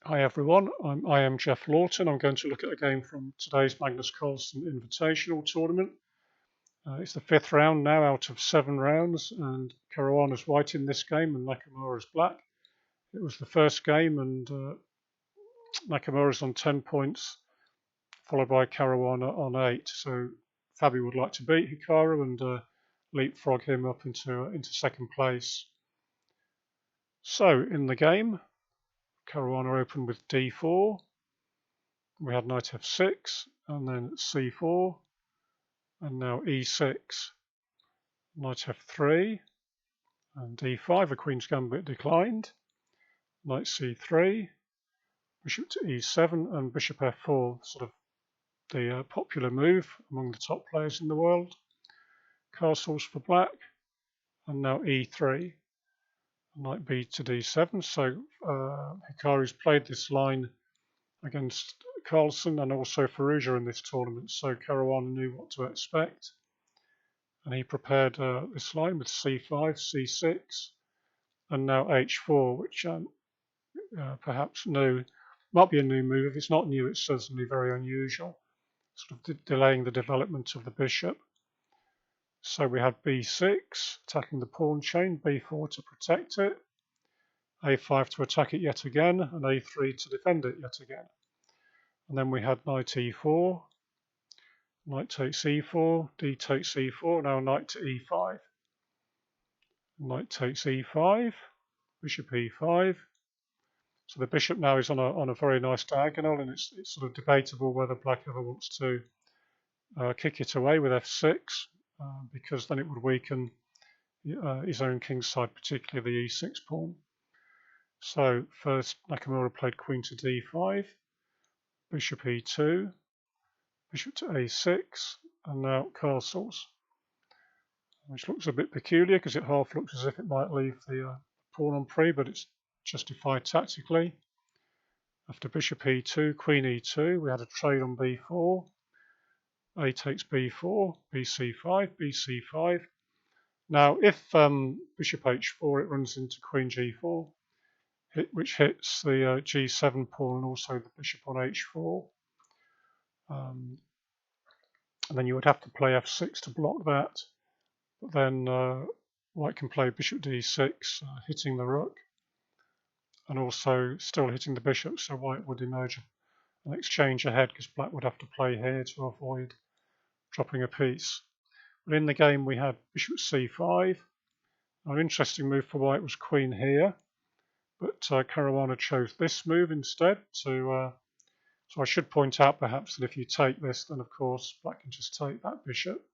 Hi everyone, I am Jeff Lawton. I'm going to look at a game from today's Magnus Carlsen Invitational Tournament. It's the 5th round now out of 7 rounds, and Caruana's white in this game and Nakamura's black. It was the first game, and Nakamura's on 10 points, followed by Caruana on 8. So Fabi would like to beat Hikaru and leapfrog him up into second place. So in the game, Caruana opened with d4. We had knight f6 and then c4 and now e6, knight f3 and d5, a queen's gambit declined, knight c3, bishop to e7 and bishop f4, sort of the popular move among the top players in the world. Castles for black and now e3, knight b to d7. So Hikaru's played this line against Carlsen and also Ferrugia in this tournament, so Caruana knew what to expect. And he prepared this line with c5, c6, and now h4, which perhaps might be a new move. If it's not new, it's certainly very unusual, sort of delaying the development of the bishop. So we had b6, attacking the pawn chain, b4 to protect it, a5 to attack it yet again, and a3 to defend it yet again. And then we had knight e4, knight takes e4, d takes e4, now knight to e5. Knight takes e5, bishop e5. So the bishop now is on a very nice diagonal, and it's sort of debatable whether black ever wants to kick it away with f6, because then it would weaken his own king's side, particularly the e6 pawn. So first Nakamura played queen to d5, bishop e2, bishop to a6, and now castles, which looks a bit peculiar because it half looks as if it might leave the pawn on pre, but it's justified tactically. After bishop e2, queen e2, we had a trade on b4, a takes b4, bc5, bc5. Now if bishop h4, it runs into queen g4, which hits the g7 pawn and also the bishop on h4. And then you would have to play f6 to block that. But then white can play bishop d6, hitting the rook, and also still hitting the bishop, so white would emerge an exchange ahead because black would have to play here to avoid dropping a piece. But in the game we had bishop c5. An interesting move for white was queen here, but Caruana chose this move instead. So I should point out perhaps that if you take this, then of course black can just take that bishop,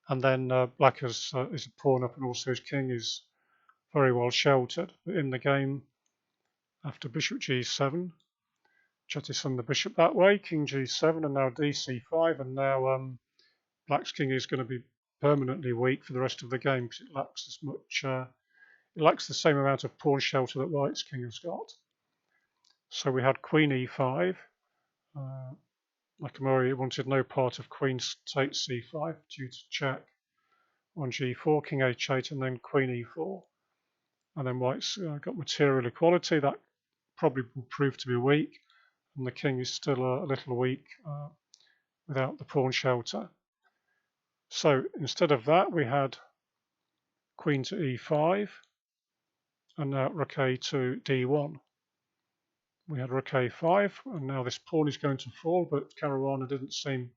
and then black is a pawn up, and also his king is very well sheltered. But in the game, after bishop g7, jettison the bishop that way, king g7, and now dc5, and now black's king is going to be permanently weak for the rest of the game because it lacks as much, it lacks the same amount of pawn shelter that white's king has got. So we had queen e5. Nakamura wanted no part of queen takes c5 due to check on g4, king h8, and then queen e4. And then white's got material equality. That probably will prove to be weak, and the king is still a little weak without the pawn shelter. So instead of that, we had queen to e5, and now rook a to d1. We had rook a5, and now this pawn is going to fall, but Caruana didn't seem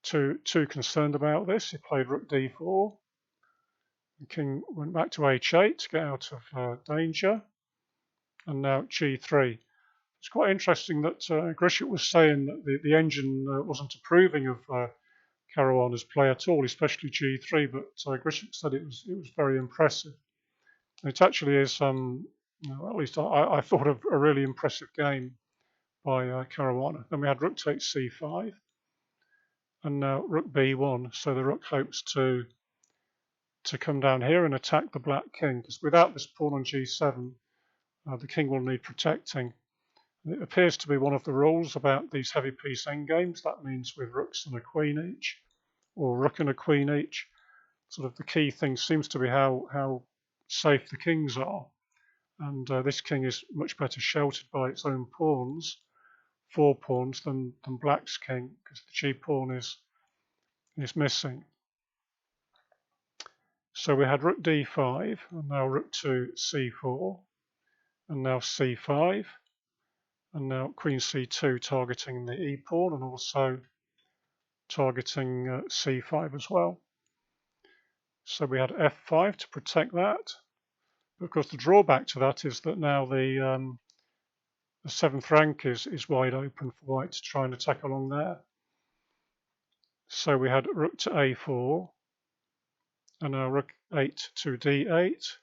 too concerned about this. He played rook d4. The king went back to h8 to get out of danger, and now g3. It's quite interesting that Grisham was saying that the engine wasn't approving of Caruana's play at all, especially g3, but Grisham said it was very impressive. And it actually is, at least I thought, a really impressive game by Caruana. Then we had rook takes c5, and now rook b1. So the rook hopes to come down here and attack the black king, because without this pawn on g7, the king will need protecting. It appears to be one of the rules about these heavy piece endgames. That means with rooks and a queen each, or rook and a queen each, sort of the key thing seems to be how safe the kings are. and this king is much better sheltered by its own pawns, 4 pawns, than black's king, because the g pawn is missing. So we had rook d5, and now rook to c4, and now c5, and now queen c2 targeting the e pawn and also targeting c5 as well. So we had f5 to protect that. But of course, the drawback to that is that now the 7th rank is wide open for white to try and attack along there. So we had rook to a4, and now rook 8 to d8,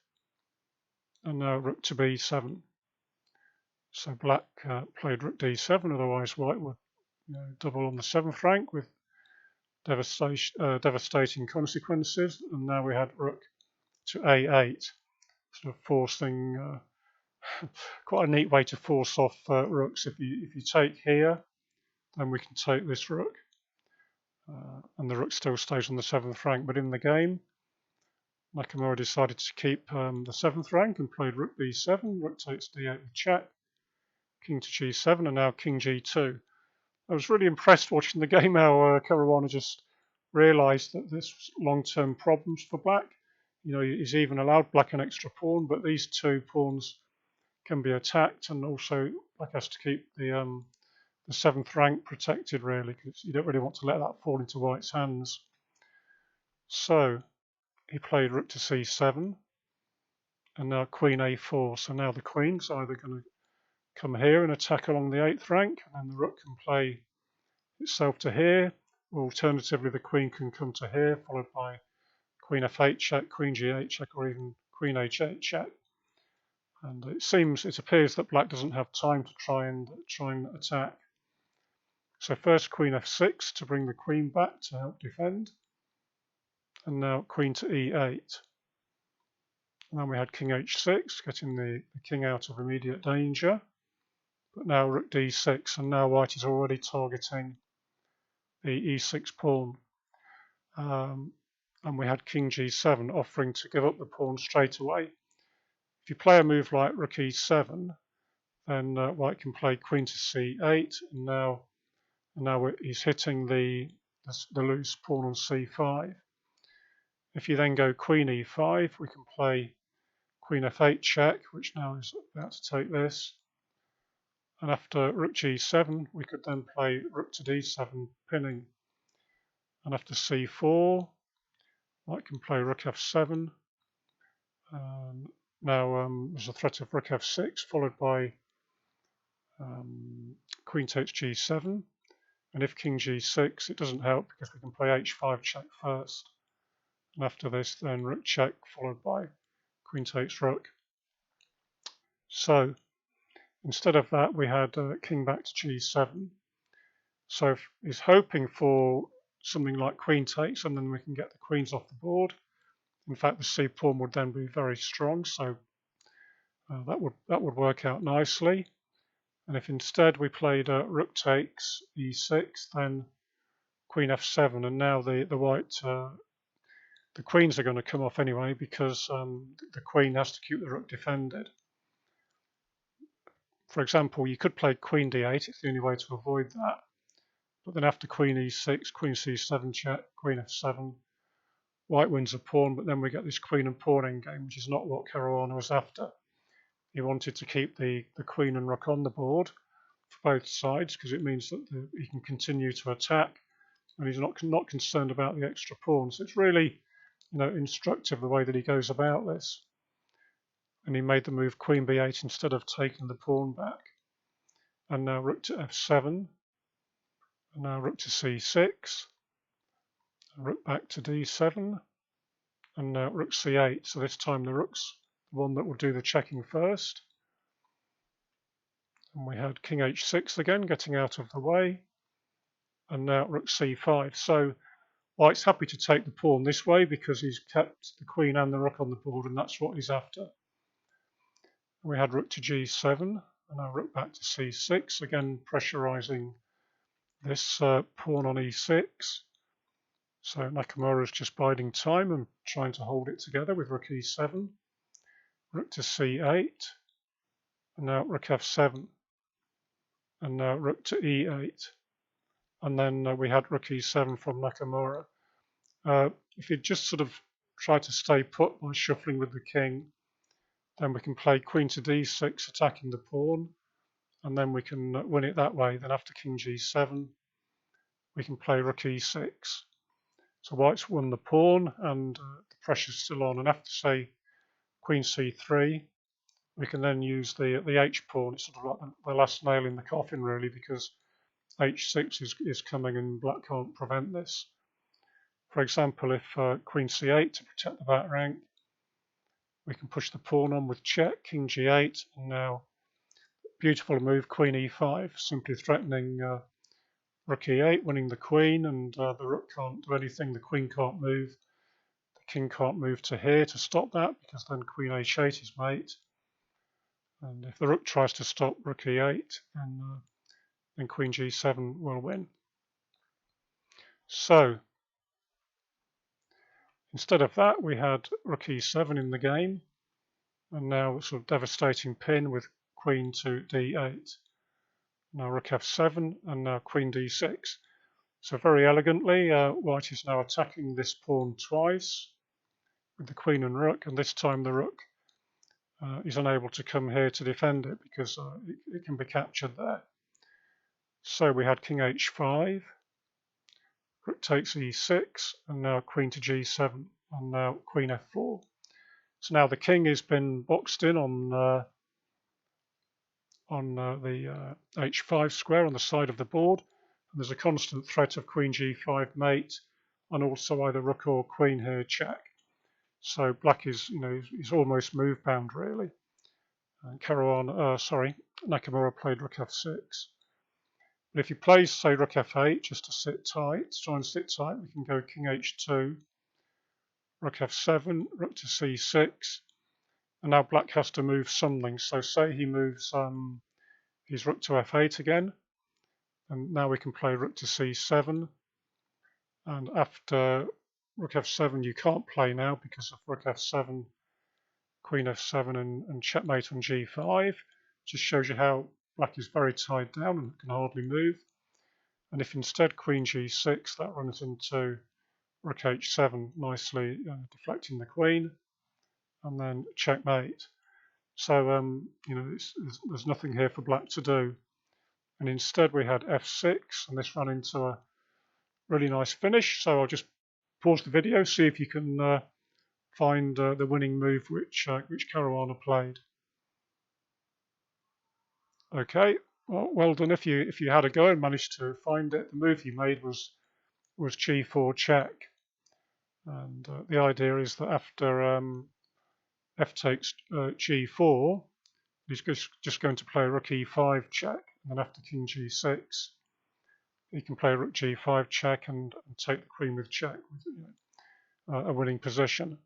and now rook to b7. So black played rook d7, otherwise white would double on the 7th rank with devastating consequences. And now we had rook to a8, sort of forcing quite a neat way to force off rooks. If you take here, then we can take this rook, and the rook still stays on the 7th rank. But in the game, Nakamura decided to keep the 7th rank and played rook b7, rook takes d8 with check, king to g7, and now king g2. I was really impressed watching the game how Caruana just realised that there's long-term problems for black. He's even allowed black an extra pawn, but these 2 pawns can be attacked, and also black has to keep the 7th rank protected, really, because you don't really want to let that fall into white's hands. So he played rook to c7, and now queen a4. So now the queen's either going to come here and attack along the 8th rank, and then the rook can play itself to here, or alternatively the queen can come to here, followed by queen f8 check, queen g8 check, or even queen h8 check. And it appears that black doesn't have time to try and attack. So first queen f6 to bring the queen back to help defend, and now queen to e8. And then we had king h6, getting the king out of immediate danger. But now rook d6, and now white is already targeting the e6 pawn. And we had king g7, offering to give up the pawn straight away. If you play a move like rook e7, then white can play queen to c8, and now he's hitting the loose pawn on c5. If you then go queen e5, we can play queen f8 check, which now is about to take this. And after rook g7, we could then play rook to d7, pinning. And after c4, white can play rook f7. Now there's a threat of rook f6, followed by queen takes g7. And if king g6, it doesn't help because we can play h5 check first. And after this, then rook check, followed by queen takes rook. So instead of that, we had king back to g7. So he's hoping for something like queen takes, and then we can get the queens off the board. In fact, the c pawn would then be very strong, so that would work out nicely. And if instead we played rook takes e6, then queen f7, and now the white the queens are going to come off anyway because the queen has to keep the rook defended. For example, you could play queen d8, it's the only way to avoid that. But then after queen e6, queen c7 check, queen f7, white wins a pawn, but then we get this queen and pawn endgame, which is not what Caruana was after. He wanted to keep the queen and rook on the board for both sides because it means that he can continue to attack, and he's not concerned about the extra pawn. So it's really instructive the way that he goes about this. And he made the move queen b8 instead of taking the pawn back. And now rook to f7, and now rook to c6, and rook back to d7, and now rook c8. So this time the rook's the one that will do the checking first. And we had king h6 again, getting out of the way, and now rook c5. So white's happy to take the pawn this way because he's kept the queen and the rook on the board, and that's what he's after. We had rook to g7, and now rook back to c6, again pressurizing this pawn on e6. So Nakamura is just biding time and trying to hold it together with rook e7, rook to c8, and now rook f7, and now rook to e8, and then we had rook e7 from Nakamura. If you just sort of try to stay put by shuffling with the king, then we can play queen to d6, attacking the pawn, and then we can win it that way. Then after king g7, we can play rook e6. So white's won the pawn, and the pressure's still on. And after, say, queen c3, we can then use the h pawn. It's sort of like the last nail in the coffin, really, because h6 is coming and black can't prevent this. For example, if queen c8 to protect the back rank, we can push the pawn on with check, king g8, and now beautiful move, queen e5, simply threatening rook e8, winning the queen, and the rook can't do anything, the queen can't move, the king can't move to here to stop that, because then queen h8 is mate. And if the rook tries to stop rook e8, then queen g7 will win. So instead of that, we had rook e7 in the game, and now a sort of devastating pin with queen to d8. Now rook f7, and now queen d6. So very elegantly, white is now attacking this pawn twice with the queen and rook, and this time the rook is unable to come here to defend it because it can be captured there. So we had king h5, rook takes e6, and now queen to g7, and now queen f4. So now the king has been boxed in on the h5 square on the side of the board, and there's a constant threat of queen g5 mate, and also either rook or queen here check. So black is, is almost move bound really. And Nakamura played rook f6. But if he plays, say, rook f8 just to sit tight, to try and sit tight, we can go king h2, rook f7, rook to c6, and now black has to move something. So say he moves his rook to f8 again, and now we can play rook to c7. And after rook f7, you can't play now because of rook f7, queen f7, and checkmate on g5. Just shows you how black is very tied down and can hardly move. And if instead queen g6, that runs into rook h7, nicely deflecting the queen, and then checkmate. So there's nothing here for black to do. And instead we had f6, and this ran into a really nice finish. So I'll just pause the video, see if you can find the winning move which Caruana played. Okay, well done if you had a go and managed to find it. The move he made was g4 check, and the idea is that after f takes g4, he's just going to play rook e5 check, and then after king g6, he can play rook g5 check and take the queen with check, with a winning position.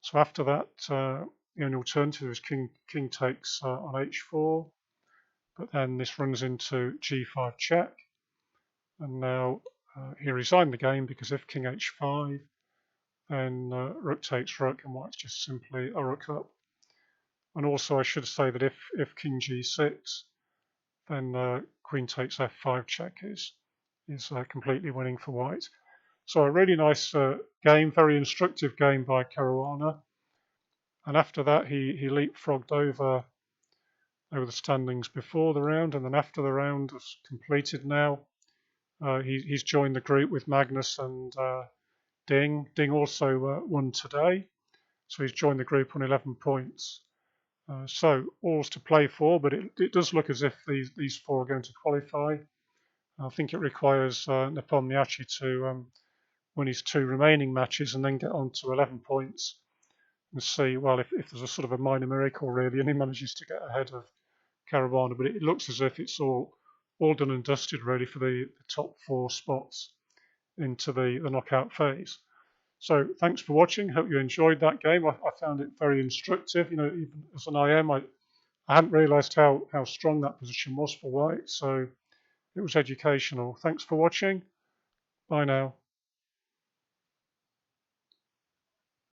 So after that, the only alternative is king takes on h4, but then this runs into g5 check, and now he resigned the game because if king h5, then rook takes rook, and white's just simply a rook up. And also I should say that if king g6, then queen takes f5 check is completely winning for white. So a really nice game, very instructive game by Caruana. And after that, he leapfrogged over the standings before the round, and then after the round was completed now, he's joined the group with Magnus and Ding. Ding also won today, so he's joined the group on 11 points. So all's to play for, but it does look as if these four are going to qualify. I think it requires Nepomniachtchi to win his 2 remaining matches and then get on to 11 points and see, well, if there's a sort of a minor miracle really and he manages to get ahead of Caruana. But it looks as if it's all done and dusted really for the top 4 spots into the knockout phase. So thanks for watching. Hope you enjoyed that game. I found it very instructive. Even as an IM, I hadn't realised how strong that position was for white. So it was educational. Thanks for watching. Bye now.